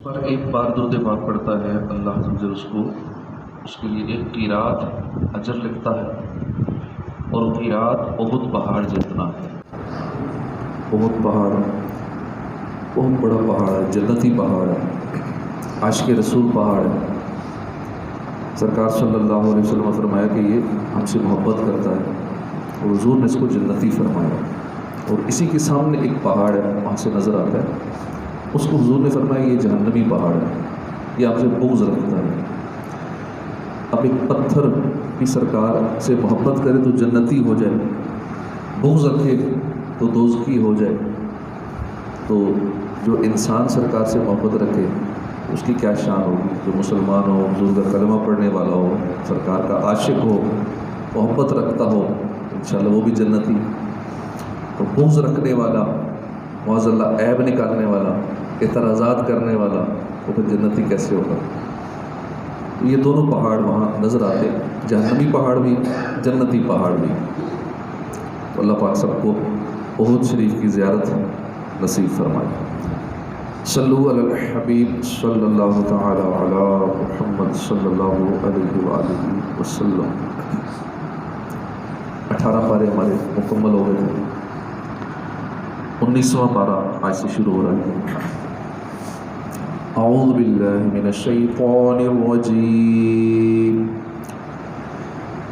پر ایک بار درود پاک پڑھتا ہے اللہ عز و جل اس کے لیے ایک قیرات اجر لکھتا ہے، اور قیرات احد پہاڑ جتنا ہے۔ احد پہاڑ بہت بڑا پہاڑ ہے، جنتی پہاڑ ہے، عاشق رسول پہاڑ ہے۔ سرکار صلی اللہ علیہ وسلم نے فرمایا کہ یہ ہم سے محبت کرتا ہے، اور حضور نے اس کو جنتی فرمایا۔ اور اسی کے سامنے ایک پہاڑ ہے، وہاں سے نظر آتا ہے، اس کو حضور نے فرمایا یہ جہنمی پہاڑ ہے، یہ آپ سے بغض رکھتا ہے۔ اب ایک پتھر کی سرکار سے محبت کرے تو جنتی ہو جائے، بغض رکھے تو دوزخی ہو جائے، تو جو انسان سرکار سے محبت رکھے اس کی کیا شان ہوگی؟ جو مسلمان ہو، حضور کا کلمہ پڑھنے والا ہو، سرکار کا عاشق ہو، محبت رکھتا ہو، انشاءاللہ وہ بھی جنتی۔ تو بغض رکھنے والا، معاذ اللہ عیب نکالنے والا، اعتراضات کرنے والا، وہ پھر جنتی کیسے ہوگا؟ یہ دونوں پہاڑ وہاں نظر آتے، جہنمی پہاڑ بھی، جنتی پہاڑ بھی۔ تو اللہ پاک سب کو احد شریف کی زیارت نصیب فرمائے۔ صلو علی الحبیب صلی اللہ تعالی علی محمد صلی اللہ علیہ وآلہ وسلم۔ 18 پارے ہمارے مکمل ہو گئے تھے، 19واں پارہ آج سے شروع ہو رہا ہے۔ اعوذ باللہ من الشیطان الرجیم،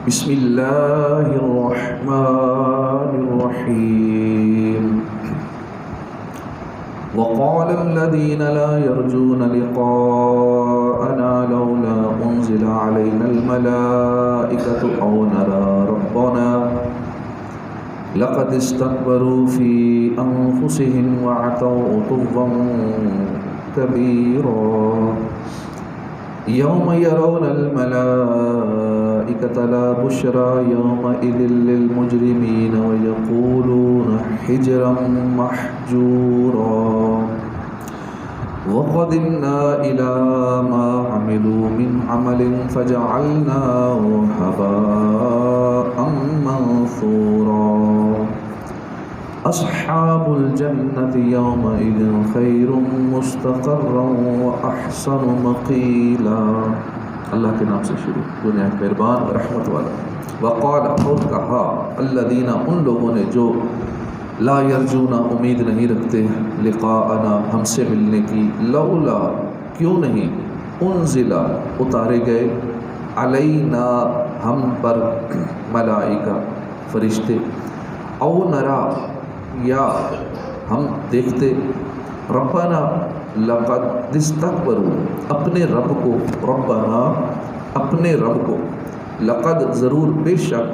بسم اللہ الرحمن الرحیم۔ وقال الذين لا يرجون لقاءنا لولا أنزل علينا الملائكة أو نرى ربنا لقد استكبروا في أنفسهم وعتوا عتوا كبيرا يوم يرون الملائكة لا بشرى يومئذ للمجرمين ويقولون حجرا محجورا وقدمنا إلى ما عملوا من عمل فجعلناه هباء منثورا أصحاب الجنة يومئذ خير مستقرا وأحسن مقيلا۔ اللہ کے نام سے شروع، جو نہایت مہربان اور رحمت والا۔ وقال، اور کہا، الذین، ان لوگوں نے جو لا یرجونا، امید نہیں رکھتے، لقاءنا، ہم سے ملنے کی، لولا، کیوں نہیں، انزلا، اتارے گئے، علینا، ہم پر، ملائکہ، فرشتے، او نرا، یا ہم دیکھتے، ربنا، لقد استکبروا، اپنے رب کو، ربنا، اپنے رب کو، لقد، ضرور، بے شک،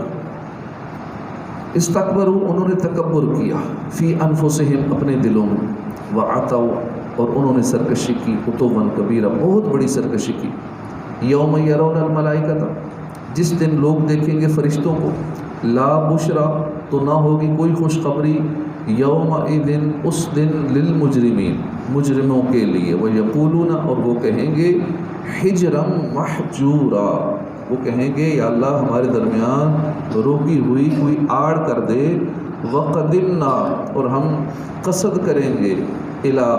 استکبروا، انہوں نے تکبر کیا، فی انفسہم، اپنے دلوں میں، وعتوا، اور انہوں نے سرکشی کی، عتوا کبیرہ، بہت بڑی سرکشی کی، یوم یرون الملائکۃ، جس دن لوگ دیکھیں گے فرشتوں کو، لا بشرا، تو نہ ہوگی کوئی خوشخبری، یومئذ، اس دن، للمجرمین، مجرموں کے لیے، ویقولون، اور وہ کہیں گے، حجرا محجورا، وہ کہیں گے یا اللہ ہمارے درمیان روکی ہوئی کوئی آڑ کر دے، وقدمنا، اور ہم قصد کریں گے، الی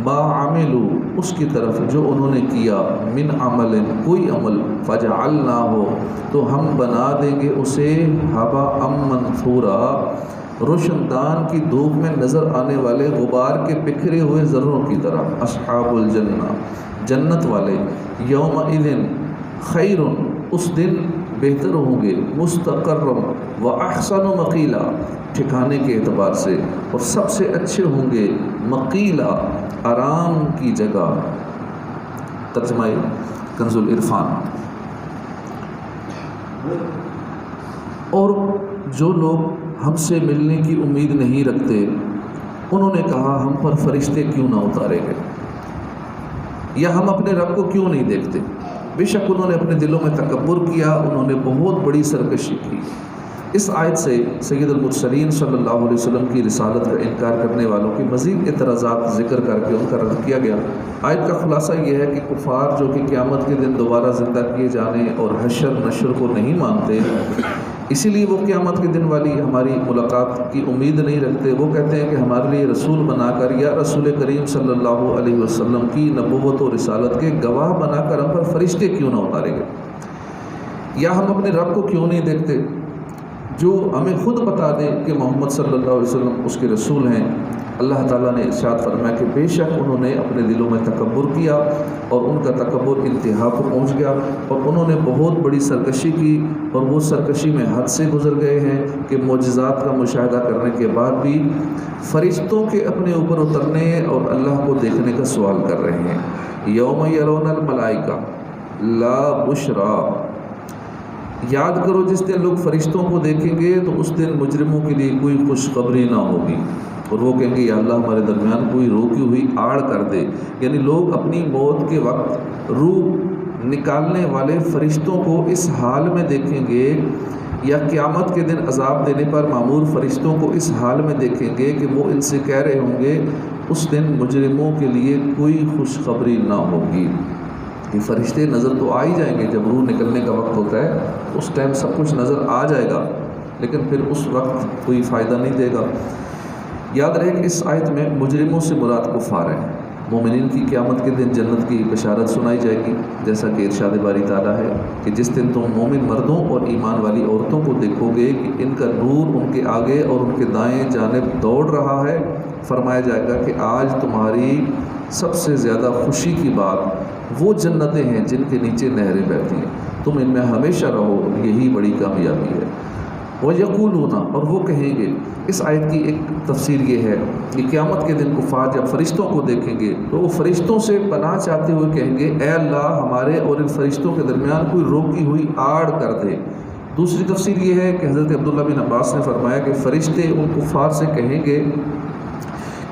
ما عملوا، اس کی طرف جو انہوں نے کیا، من عمل، کوئی عمل، فجعلناہ، تو ہم بنا دیں گے اسے، ہباء منثورا، روشن دان کی دھوپ میں نظر آنے والے غبار کے بکھرے ہوئے ذروں کی طرح۔ اصحاب الجنہ، جنت والے، یومئذ خیر، اس دن بہتر ہوں گے، مستقرم و احسن مقیلا، ٹھکانے کے اعتبار سے، اور سب سے اچھے ہوں گے، مقیلا، آرام کی جگہ۔ ترجمہ کنز العرفان۔ اور جو لوگ ہم سے ملنے کی امید نہیں رکھتے، انہوں نے کہا ہم پر فرشتے کیوں نہ اتارے گئے، یا ہم اپنے رب کو کیوں نہیں دیکھتے۔ بے شک انہوں نے اپنے دلوں میں تکبر کیا، انہوں نے بہت بڑی سرکشی کی۔ اس آیت سے سید المرسلین صلی اللہ علیہ وسلم کی رسالت کا انکار کرنے والوں کی مزید اعتراضات ذکر کر کے ان کا رد کیا گیا۔ آیت کا خلاصہ یہ ہے کہ کفار جو کہ قیامت کے دن دوبارہ زندہ کیے جانے اور حشر نشر کو نہیں مانتے، اسی لیے وہ قیامت کے دن والی ہماری ملاقات کی امید نہیں رکھتے. وہ کہتے ہیں کہ ہمارے لیے رسول بنا کر یا رسول کریم صلی اللہ علیہ وسلم کی نبوت و رسالت کے گواہ بنا کر ہم پر فرشتے کیوں نہ اتارے گئے، یا ہم اپنے رب کو کیوں نہیں دیکھتے جو ہمیں خود بتا دے کہ محمد صلی اللہ علیہ وسلم اس کے رسول ہیں. اللہ تعالیٰ نے ارشاد فرمایا کہ بے شک انہوں نے اپنے دلوں میں تکبر کیا اور ان کا تکبر انتہا کو پہنچ گیا اور انہوں نے بہت بڑی سرکشی کی، اور وہ سرکشی میں حد سے گزر گئے ہیں کہ معجزات کا مشاہدہ کرنے کے بعد بھی فرشتوں کے اپنے اوپر اترنے اور اللہ کو دیکھنے کا سوال کر رہے ہیں. یوم یرون الملائکہ لا بشرا، یاد کرو جس دن لوگ فرشتوں کو دیکھیں گے تو اس دن مجرموں کے لیے کوئی خوشخبری نہ ہوگی، اور وہ کہیں گے یا اللہ ہمارے درمیان کوئی روکی ہوئی آڑ کر دے. یعنی لوگ اپنی موت کے وقت روح نکالنے والے فرشتوں کو اس حال میں دیکھیں گے، یا قیامت کے دن عذاب دینے پر معمور فرشتوں کو اس حال میں دیکھیں گے کہ وہ ان سے کہہ رہے ہوں گے اس دن مجرموں کے لیے کوئی خوشخبری نہ ہوگی. کہ فرشتے نظر تو آ ہی جائیں گے، جب روح نکلنے کا وقت ہوتا ہے اس ٹائم سب کچھ نظر آ جائے گا، لیکن پھر اس وقت کوئی فائدہ نہیں دے گا. یاد رہے کہ اس آیت میں مجرموں سے مراد کفار ہیں. مومنین کی قیامت کے دن جنت کی بشارت سنائی جائے گی، جیسا کہ ارشاد باری تعالیٰ ہے کہ جس دن تم مومن مردوں اور ایمان والی عورتوں کو دیکھو گے کہ ان کا نور ان کے آگے اور ان کے دائیں جانب دوڑ رہا ہے، فرمایا جائے گا کہ آج تمہاری سب سے زیادہ خوشی کی بات وہ جنتیں ہیں جن کے نیچے نہریں بہتی ہیں، تم ان میں ہمیشہ رہو، یہی بڑی کامیابی ہے. وَيَقُولُونَ، اور وہ کہیں گے. اس آیت کی ایک تفسیر یہ ہے کہ قیامت کے دن کفار جب فرشتوں کو دیکھیں گے تو وہ فرشتوں سے پناہ چاہتے ہوئے کہیں گے اے اللہ ہمارے اور ان فرشتوں کے درمیان کوئی روکی ہوئی آڑ کر دے. دوسری تفسیر یہ ہے کہ حضرت عبداللہ بن عباس نے فرمایا کہ فرشتے ان کفار سے کہیں گے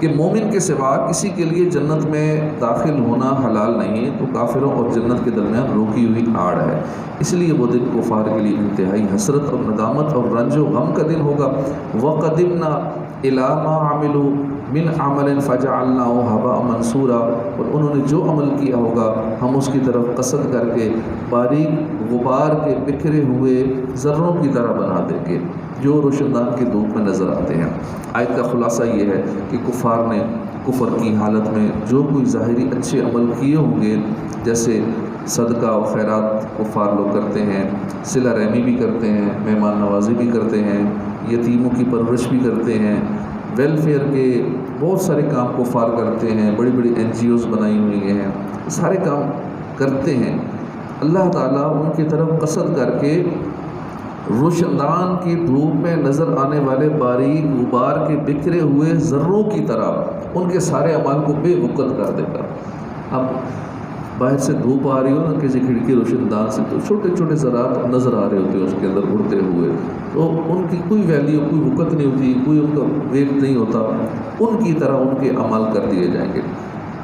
کہ مومن کے سوا کسی کے لیے جنت میں داخل ہونا حلال نہیں، تو کافروں اور جنت کے درمیان روکی ہوئی آڑ ہے. اس لیے وہ دن کفار کے لیے انتہائی حسرت اور ندامت اور رنج و غم کا دن ہوگا. وَقَدِمْنَا إِلَىٰ مَا عَمِلُوا مِنْ عَمَلٍ فَجَعَلْنَاهُ هَبَاءً مَنْثُورًا، اور انہوں نے جو عمل کیا ہوگا ہم اس کی طرف قصد کر کے باریک غبار کے بکھرے ہوئے ذروں کی طرح بنا دیں گے جو روشندان کی دھوپ میں نظر آتے ہیں. آیت کا خلاصہ یہ ہے کہ کفار نے کفر کی حالت میں جو کوئی ظاہری اچھے عمل کیے ہوں گے، جیسے صدقہ و خیرات کفار لوگ کرتے ہیں، صلہ رحمی بھی کرتے ہیں، مہمان نوازی بھی کرتے ہیں، یتیموں کی پرورش بھی کرتے ہیں، ویلفیئر کے بہت سارے کام کفار کرتے ہیں، بڑی بڑی NGOs بنائی ہوئی ہیں، سارے کام کرتے ہیں. اللہ تعالیٰ ان کی طرف قصد کر کے روشندان کی دھوپ میں نظر آنے والے باریک غبار کے بکھرے ہوئے ذروں کی طرح ان کے سارے اعمال کو بے وقت کر دیتا. اب باہر سے دھوپ آ رہی ہو نا کسی کھڑکی روشندان سے، تو چھوٹے چھوٹے ذرات نظر آ رہے ہوتے ہیں اس کے اندر اڑتے ہوئے، تو ان کی کوئی ویلیو، کوئی وقت نہیں ہوتی، کوئی ان کا ویٹ نہیں ہوتا، ان کی طرح ان کے اعمال کر دیے جائیں گے.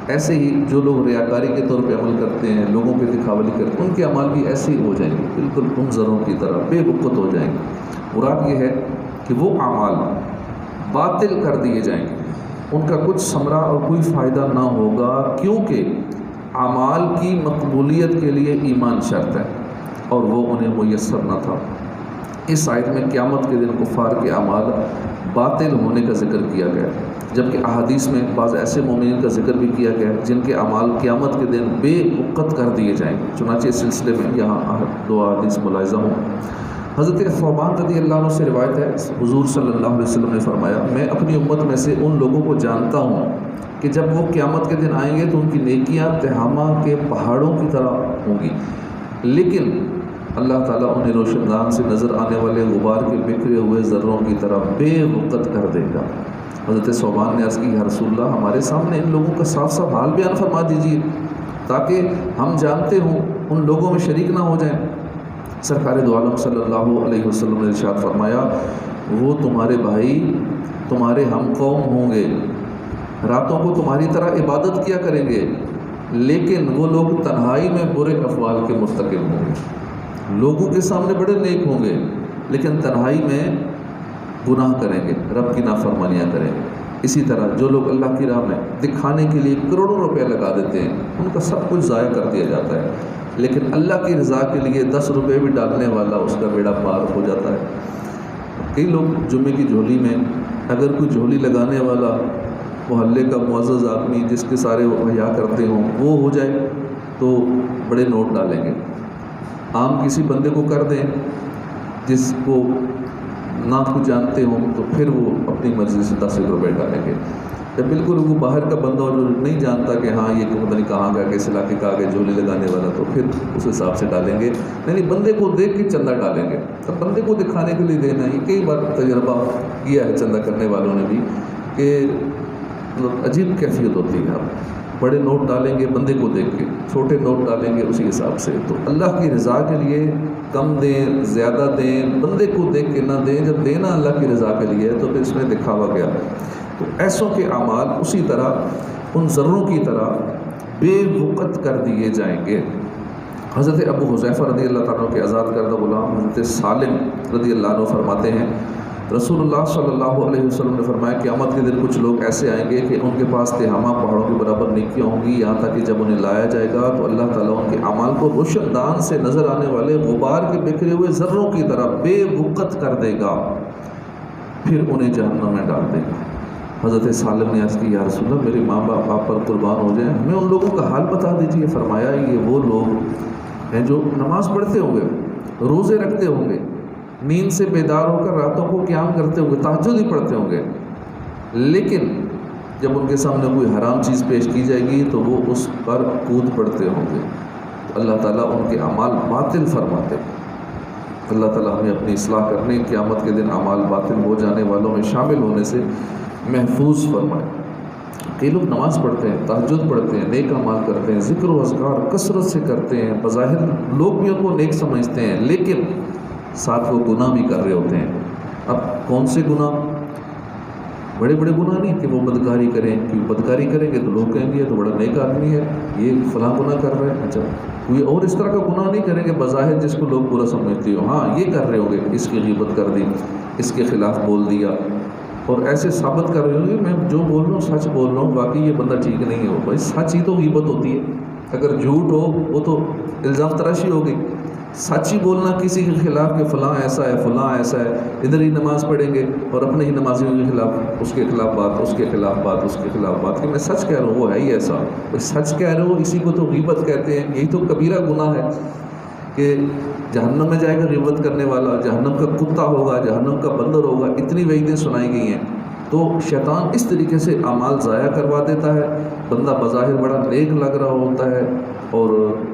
ایسے ہی جو لوگ ریاکاری کے طور پہ عمل کرتے ہیں، لوگوں کے دکھاولی کرتے ہیں، ان کے اعمال بھی ایسے ہی ہو جائیں گے، بالکل ان ذروں کی طرح بے وقت ہو جائیں گے. مراد یہ ہے کہ وہ اعمال باطل کر دیے جائیں گے، ان کا کچھ ثمرہ اور کوئی فائدہ نہ ہوگا، کیونکہ اعمال کی مقبولیت کے لیے ایمان شرط ہے اور وہ انہیں میسر نہ تھا. اس آیت میں قیامت کے دن کفار کے اعمال باطل ہونے کا ذکر کیا گیا، جبکہ احادیث میں بعض ایسے مومنین کا ذکر بھی کیا گیا جن کے اعمال قیامت کے دن بے وقت کر دیے جائیں گے. چنانچہ اس سلسلے میں یہاں دو احادیث ملاحظہ ہوں. حضرت ثوبان رضی اللہ عنہ سے روایت ہے، حضور صلی اللہ علیہ وسلم نے فرمایا میں اپنی امت میں سے ان لوگوں کو جانتا ہوں کہ جب وہ قیامت کے دن آئیں گے تو ان کی نیکیاں تہامہ کے پہاڑوں کی طرح ہوں گی، لیکن اللہ تعالیٰ انہیں روشندان سے نظر آنے والے غبار کے بکھرے ہوئے ذروں کی طرح بے وقت کر دے گا. حضرت ثوبان نے عرض کی یا رسول اللہ ہمارے سامنے ان لوگوں کا صاف صاف حال بیان فرما دیجیے تاکہ ہم جانتے ہوں، ان لوگوں میں شریک نہ ہو جائیں. سرکار دو عالم صلی اللہ علیہ وسلم نے ارشاد فرمایا وہ تمہارے بھائی تمہارے ہم قوم ہوں گے، راتوں کو تمہاری طرح عبادت کیا کریں گے، لیکن وہ لوگ تنہائی میں برے افعال کے مرتکب ہوں گے. لوگوں کے سامنے بڑے نیک ہوں گے لیکن تنہائی میں گناہ کریں گے، رب کی نافرمانیاں کریں گے. اسی طرح جو لوگ اللہ کی راہ میں دکھانے کے لیے کروڑوں روپے لگا دیتے ہیں ان کا سب کچھ ضائع کر دیا جاتا ہے، لیکن اللہ کی رضا کے لیے 10 روپے بھی ڈالنے والا اس کا بیڑا پار ہو جاتا ہے۔ کئی لوگ جمعے کی جھولی میں اگر کوئی جھولی لگانے والا محلے کا معزز آدمی جس کے سارے حیا کرتے ہوں وہ ہو جائے تو بڑے نوٹ ڈالیں گے۔ عام کسی بندے کو کر دیں جس کو نہ کچھ جانتے ہوں تو پھر وہ اپنی مرضی سے 10 روپے ڈالیں گے۔ جب بالکل وہ باہر کا بندہ جو نہیں جانتا کہ ہاں یہ پتہ نہیں کہاں کا کس علاقے کا آگے جھولی لگانے والا تو پھر اس حساب سے ڈالیں گے، یعنی بندے کو دیکھ کے چندہ ڈالیں گے۔ اب بندے کو دکھانے کے لیے دینا، یہ کئی بار تجربہ کیا ہے چندہ کرنے والوں نے بھی کہ عجیب کیفیت ہوتی ہے۔ آپ بڑے نوٹ ڈالیں گے بندے کو دیکھ کے، چھوٹے نوٹ ڈالیں گے اسی حساب سے۔ تو اللہ کی رضا کے لیے کم دیں زیادہ دیں، بندے کو دیکھ کے نہ دیں۔ جب دینا اللہ کی رضا کے لیے تو پھر اس میں دکھاوا گیا۔ تو ایسوں کے اعمال اسی طرح ان ذروں کی طرح بے وقت کر دیے جائیں گے۔ حضرت ابو حذیفہ رضی اللہ تعالیٰ کے آزاد کردہ غلام حضرت سالم رضی اللہ عنہ فرماتے ہیں رسول اللہ صلی اللہ علیہ وسلم نے فرمایا قیامت کے دن کچھ لوگ ایسے آئیں گے کہ ان کے پاس تہامہ پہاڑوں کے برابر نیکیاں ہوں گی، یہاں تک کہ جب انہیں لایا جائے گا تو اللہ تعالیٰ ان کے اعمال کو روشن دان سے نظر آنے والے غبار کے بکھرے ہوئے ذروں کی طرح بے وقت کر دے گا، پھر انہیں جہنم میں ڈال دے گا۔ حضرت سالم نے عرض کی یا رسول اللہ میرے ماں باپ آپ پر قربان ہو جائیں، ہمیں ان لوگوں کا حال بتا دیجیے۔ فرمایا یہ وہ لوگ ہیں جو نماز پڑھتے ہوں گے، روزے رکھتے ہوں گے، نیند سے بیدار ہو کر راتوں کو قیام کرتے ہوں گے، تہجد ہی پڑھتے ہوں گے، لیکن جب ان کے سامنے کوئی حرام چیز پیش کی جائے گی تو وہ اس پر کود پڑتے ہوں گے۔ تو اللہ تعالیٰ ان کے اعمال باطل فرماتے ہیں۔ اللہ تعالیٰ ہمیں اپنی اصلاح کرنے، قیامت کے دن اعمال باطل ہو جانے والوں میں شامل ہونے سے محفوظ فرمائے۔ کئی لوگ نماز پڑھتے ہیں، تہجد پڑھتے ہیں، نیک اعمال کرتے ہیں، ذکر و اذکار کثرت سے کرتے ہیں، بظاہر لوگ بھی ان کو نیک سمجھتے ہیں، لیکن ساتھ وہ گناہ بھی کر رہے ہوتے ہیں۔ اب کون سے گناہ؟ بڑے بڑے گناہ نہیں کہ وہ بدکاری کریں، کیونکہ بدکاری کریں گے تو لوگ کہیں گے یہ تو بڑا نیک آدمی ہے، یہ فلاں گناہ کر رہا ہے۔ اچھا کوئی اور اس طرح کا گناہ نہیں کریں گے بظاہر جس کو لوگ برا سمجھتے ہو، ہاں یہ کر رہے ہوں گے، اس کی غیبت کر دی، اس کے خلاف بول دیا، اور ایسے ثابت کر رہے ہوں گے میں جو بول رہا ہوں سچ بول رہا ہوں، باقی یہ بندہ ٹھیک نہیں ہو۔ بھائی سچ ہی تو غیبت ہوتی ہے، اگر جھوٹ ہو وہ تو الزام تراشی ہو گئی۔ سچ ہی بولنا کسی کے خلاف کہ فلاں ایسا ہے فلاں ایسا ہے، ادھر ہی نماز پڑھیں گے اور اپنے ہی نمازیوں کے خلاف اس کے خلاف بات، اس کے خلاف بات، اس کے خلاف بات کہ میں سچ کہہ رہا ہوں وہ ہے ہی ایسا۔ سچ کہہ رہے ہو اسی کو تو غیبت کہتے ہیں، یہی تو کبیرہ گناہ ہے کہ جہنم میں جائے گا غیبت کرنے والا، جہنم کا کتا ہوگا، جہنم کا بندر ہوگا، اتنی وعیدیں سنائی گئی ہیں۔ تو شیطان اس طریقے سے اعمال ضائع کروا دیتا ہے، بندہ بظاہر بڑا نیک لگ رہا ہوتا ہے اور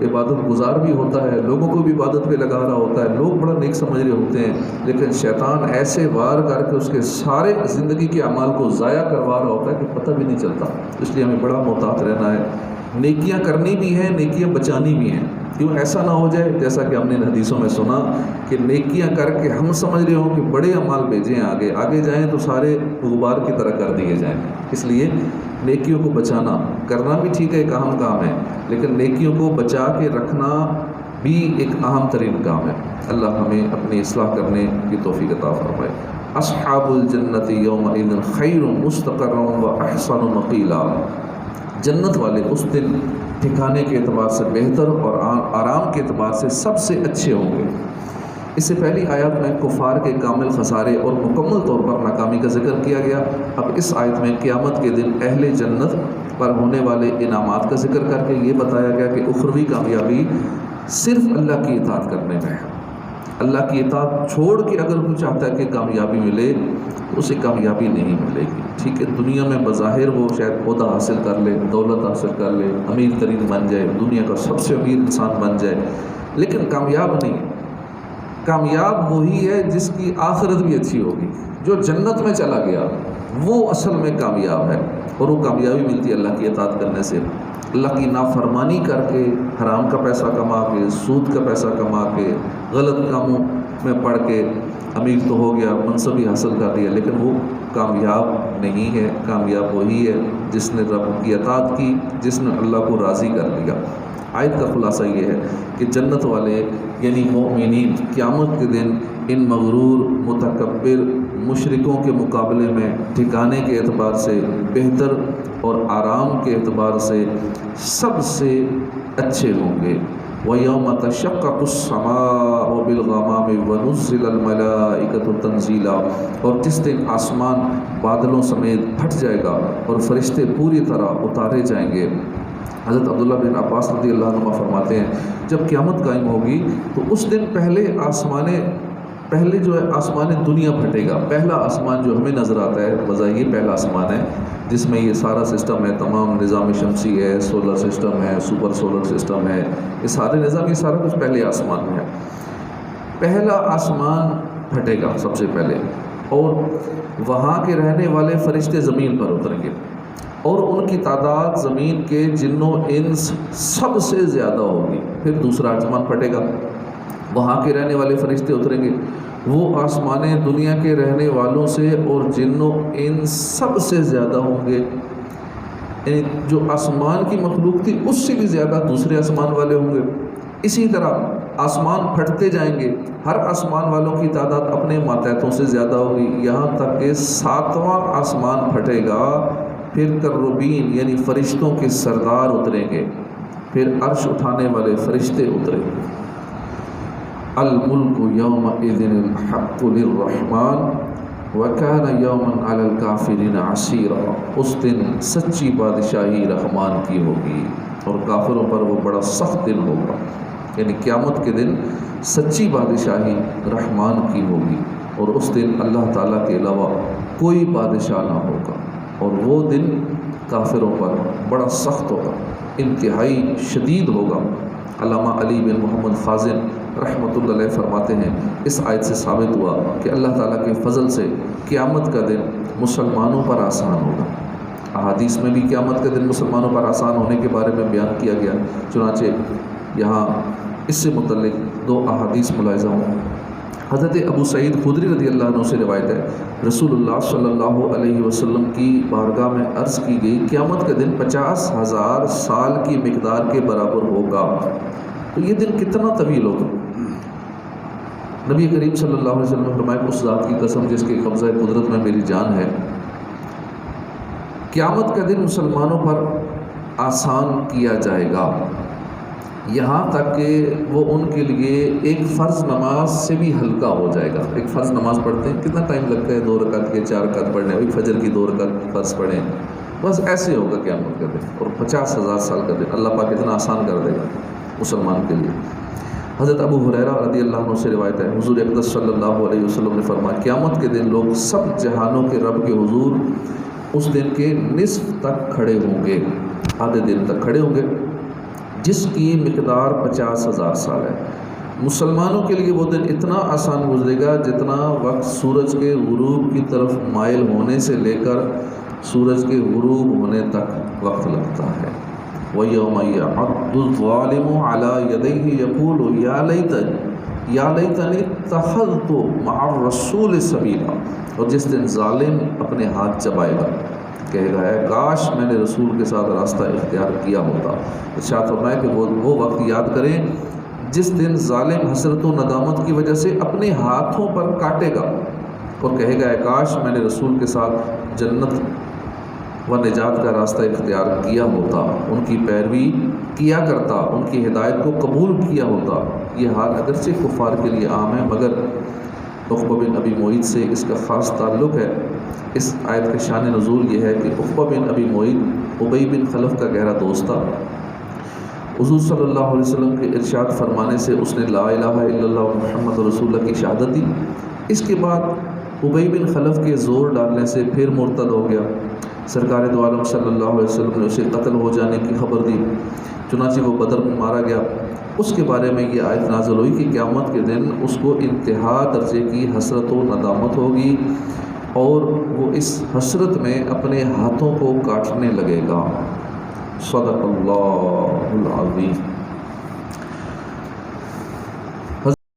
عبادت گزار بھی ہوتا ہے، لوگوں کو بھی عبادت پہ لگا رہا ہوتا ہے، لوگ بڑا نیک سمجھ رہے ہوتے ہیں، لیکن شیطان ایسے وار کر کے اس کے سارے زندگی کے اعمال کو ضائع کروا رہا ہوتا ہے کہ پتہ بھی نہیں چلتا۔ اس لیے ہمیں بڑا محتاط رہنا ہے، نیکیاں کرنی بھی ہیں، نیکیاں بچانی بھی ہیں، کیوں ایسا نہ ہو جائے جیسا کہ ہم نے حدیثوں میں سنا کہ نیکیاں کر کے ہم سمجھ رہے ہوں کہ بڑے اعمال بھیجیں آگے جائیں تو سارے غبار کی طرح کر دیے جائیں۔ اس لیے نیکیوں کو بچانا کرنا بھی ٹھیک ہے، ایک اہم کام ہے، لیکن نیکیوں کو بچا کے رکھنا بھی ایک اہم ترین کام ہے۔ اللہ ہمیں اپنی اصلاح کرنے کی توفیق عطا فرمائے۔ اصحاب الجنت یومئذ خیر مستقرا واحسن مقیلا، جنت والے اس دن ٹھکانے کے اعتبار سے بہتر اور آرام کے اعتبار سے سب سے اچھے ہوں گے۔ اس سے پہلی آیت میں کفار کے کامل خسارے اور مکمل طور پر ناکامی کا ذکر کیا گیا۔ اب اس آیت میں قیامت کے دن اہل جنت پر ہونے والے انعامات کا ذکر کر کے یہ بتایا گیا کہ اخروی کامیابی صرف اللہ کی اطاعت کرنے میں ہے۔ اللہ کی اطاعت چھوڑ کے اگر کوئی چاہتا ہے کہ کامیابی ملے تو اسے کامیابی نہیں ملے گی۔ ٹھیک ہے دنیا میں بظاہر وہ شاید عہدہ حاصل کر لے، دولت حاصل کر لے، امیر ترین بن جائے، دنیا کا سب سے امیر انسان بن جائے، لیکن کامیاب نہیں ہے۔ کامیاب وہی ہے جس کی آخرت بھی اچھی ہوگی، جو جنت میں چلا گیا وہ اصل میں کامیاب ہے، اور وہ کامیابی ملتی ہے اللہ کی اطاعت کرنے سے۔ اللہ کی نافرمانی کر کے، حرام کا پیسہ کما کے، سود کا پیسہ کما کے، غلط کاموں میں پڑ کے امیر تو ہو گیا، منصب بھی حاصل کر لیا، لیکن وہ کامیاب نہیں ہے۔ کامیاب وہی ہے جس نے رب کی اطاعت کی، جس نے اللہ کو راضی کر لیا۔ آیت کا خلاصہ یہ ہے کہ جنت والے یعنی مومنین قیامت کے دن ان مغرور، متکبر مشرکوں کے مقابلے میں ٹھکانے کے اعتبار سے بہتر اور آرام کے اعتبار سے سب سے اچھے ہوں گے۔ وَيَوْمَ تَشَقَّقُ السَّمَاءُ بِالْغَمَامِ وَنُزِّلَ الْمَلَائِكَةُ تَنزِيلًا، اور جس دن آسمان بادلوں سمیت پھٹ جائے گا اور فرشتے پوری طرح اتارے جائیں گے۔ حضرت عبداللہ بن عباس رضی اللہ عنہ فرماتے ہیں جب قیامت قائم ہوگی تو اس دن پہلے جو ہے آسمان دنیا پھٹے گا۔ پہلا آسمان جو ہمیں نظر آتا ہے بظاہر یہ پہلا آسمان ہے جس میں یہ سارا سسٹم ہے، تمام نظام شمسی ہے، سولر سسٹم ہے، سپر سولر سسٹم ہے، یہ سارے نظام، یہ سارا کچھ پہلے آسمان میں ہے۔ پہلا آسمان پھٹے گا سب سے پہلے، اور وہاں کے رہنے والے فرشتے زمین پر اتریں گے، اور ان کی تعداد زمین کے جن و انس سب سے زیادہ ہوگی۔ پھر دوسرا آسمان پھٹے گا، وہاں کے رہنے والے فرشتے اتریں گے، وہ آسمانیں دنیا کے رہنے والوں سے اور جن و انس سب سے زیادہ ہوں گے، یعنی جو آسمان کی مخلوق تھی اس سے بھی زیادہ دوسرے آسمان والے ہوں گے۔ اسی طرح آسمان پھٹتے جائیں گے، ہر آسمان والوں کی تعداد اپنے ماتحتوں سے زیادہ ہوگی، یہاں تک کہ 7واں آسمان پھٹے گا، پھر کروبین یعنی فرشتوں کے سردار اتریں گے، پھر عرش اٹھانے والے فرشتے اتریں گے۔ الملک یومئذ الحق للرحمن وکان یوما علی الکافرین عسیرا، اس دن سچی بادشاہی رحمان کی ہوگی اور کافروں پر وہ بڑا سخت دن ہوگا، یعنی قیامت کے دن سچی بادشاہی رحمان کی ہوگی، اور اس دن اللہ تعالیٰ کے علاوہ کوئی بادشاہ نہ ہوگا، اور وہ دن کافروں پر بڑا سخت ہوگا، انتہائی شدید ہوگا۔ علامہ علی بن محمد خازن رحمۃ اللہ علیہ فرماتے ہیں اس آیت سے ثابت ہوا کہ اللہ تعالیٰ کے فضل سے قیامت کا دن مسلمانوں پر آسان ہوگا۔ احادیث میں بھی قیامت کا دن مسلمانوں پر آسان ہونے کے بارے میں بیان کیا گیا، چنانچہ یہاں اس سے متعلق 2 احادیث ملاحظہ ہوں۔ حضرت ابو سعید خدری رضی اللہ عنہ سے روایت ہے، رسول اللہ صلی اللہ علیہ وسلم کی بارگاہ میں عرض کی گئی کہ قیامت کا دن 50,000 سال کی مقدار کے برابر ہوگا، تو یہ دن کتنا طویل ہوگا؟ نبی کریم صلی اللہ علیہ وسلم نے فرمایا اس ذات کی قسم جس کے قبضہ قدرت میں میری جان ہے، قیامت کا دن مسلمانوں پر آسان کیا جائے گا، یہاں تک کہ وہ ان کے لیے ایک فرض نماز سے بھی ہلکا ہو جائے گا۔ ایک فرض نماز پڑھتے ہیں کتنا ٹائم لگتا ہے، 2 رکعت کے 4 رکعت پڑھنے، وہی فجر کی 2 رکعت فرض پڑھیں، بس ایسے ہوگا قیامت کا دن، اور 50,000 سال کا دن اللہ پاک اتنا آسان کر دے گا مسلمان کے لیے۔ حضرت ابو ہریرہ رضی اللہ عنہ سے روایت ہے، حضور اقدس صلی اللہ علیہ وسلم نے فرمایا قیامت کے دن لوگ سب جہانوں کے رب کے حضور اس دن کے نصف تک کھڑے ہوں گے، آدھے دن تک کھڑے ہوں گے، جس کی مقدار 50,000 سال ہے۔ مسلمانوں کے لیے وہ دن اتنا آسان گزرے گا جتنا وقت سورج کے غروب کی طرف مائل ہونے سے لے کر سورج کے غروب ہونے تک وقت لگتا ہے۔ وَيَوْمَ يَعَضُّ الظَّالِمُ عَلَى يَدَيْهِ يَقُولُ يَا لَيْتَنِي اتَّخَذْتُ مَعَ الرَّسُولِ سَبِيلًا، اور جس دن ظالم اپنے ہاتھ چبائے گا، کہے گا اے کاش میں نے رسول کے ساتھ راستہ اختیار کیا ہوتا۔ ارشاد فرمایا کہ وہ وقت یاد کریں جس دن ظالم حسرت و ندامت کی وجہ سے اپنے ہاتھوں پر کاٹے گا اور کہے گا اے کاش میں نے رسول کے ساتھ جنت و نجات کا راستہ اختیار کیا ہوتا، ان کی پیروی کیا کرتا، ان کی ہدایت کو قبول کیا ہوتا۔ یہ حال اگرچہ کفار کے لیے عام ہے، مگر عقبہ بن ابی معیط سے اس کا خاص تعلق ہے۔ اس آیت کا شان نزول یہ ہے کہ عقبہ بن ابی معیط ابی بن خلف کا گہرا دوست تھا۔ حضور صلی اللہ علیہ وسلم کے ارشاد فرمانے سے اس نے لا الہ الا اللہ محمد رسول اللہ کی شہادت دی۔ اس کے بعد ابی بن خلف کے زور ڈالنے سے پھر مرتد ہو گیا۔ سرکار دو عالم صلی اللہ علیہ وسلم نے اسے قتل ہو جانے کی خبر دی، چنانچہ وہ بدر میں مارا گیا۔ اس کے بارے میں یہ آیت نازل ہوئی کہ قیامت کے دن اس کو انتہا درجے کی حسرت و ندامت ہوگی، اور وہ اس حسرت میں اپنے ہاتھوں کو کاٹنے لگے گا۔ صدق اللہ العظیم۔